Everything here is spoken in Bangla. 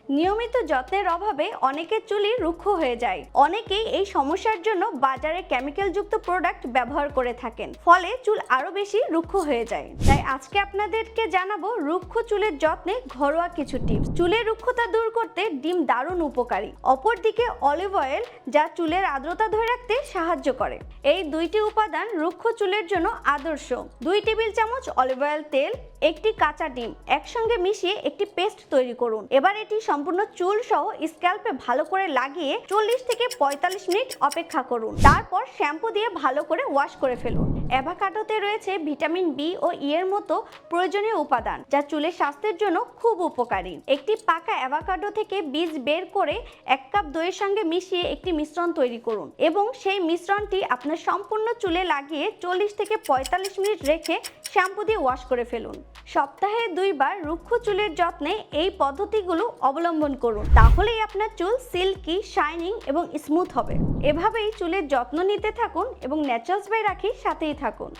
নিয়মিত যত্নের অভাবে অনেকের চুলই রুক্ষ হয়ে যায়। অনেকেই এই সমস্যার জন্য বাজারে কেমিক্যালযুক্ত প্রোডাক্ট ব্যবহার করে থাকেন, ফলে চুল আরো বেশি রুক্ষ হয়ে যায়। তাই আজকে আপনাদেরকে জানাবো রুক্ষ চুলের যত্নে ঘরোয়া কিছু টিপস। চুলের রুক্ষতা দূর করতে ডিম দারুণ উপকারী। অপরদিকে অলিভ অয়েল, যা চুলের আর্দ্রতা ধরে রাখতে সাহায্য করে। এই দুইটি উপাদান রুক্ষ চুলের জন্য আদর্শ। 2 টেবিল চামচ অলিভ অয়েল তেল, একটি কাঁচা ডিম একসঙ্গে মিশিয়ে একটি পেস্ট তৈরি করুন। এবার এটি সম্পূর্ণ চুল সহ স্ক্যাল্পে ভালো করে লাগিয়ে 40 থেকে 45 মিনিট অপেক্ষা করুন। তারপর শ্যাম্পু দিয়ে ভালো করে ওয়াশ করে ফেলুন। অ্যাভোকাডোতে রয়েছে ভিটামিন বি ও ই এর মতো প্রয়োজনীয় উপাদান, যা চুলের স্বাস্থ্যের জন্য খুব উপকারী। একটি পাকা অ্যাভোকাডো থেকে বীজ বের করে 1 কাপ দইয়ের সঙ্গে মিশিয়ে একটি মিশ্রণ তৈরি করুন এবং সেই মিশ্রণটি আপনার সম্পূর্ণ চুলে লাগিয়ে 40 থেকে 45 মিনিট রেখে শ্যাম্পু দিয়ে ওয়াশ করে ফেলুন। সপ্তাহে 2 বার রুক্ষ চুলের যত্নে এই পদ্ধতিগুলো অবলম্বন করুন, তাহলেই আপনার চুল সিল্কি, শাইনিং এবং স্মুথ হবে। এভাবেই চুলের যত্ন নিতে থাকুন এবং ন্যাচারালস বাই রাখি সাথেই থাকুন।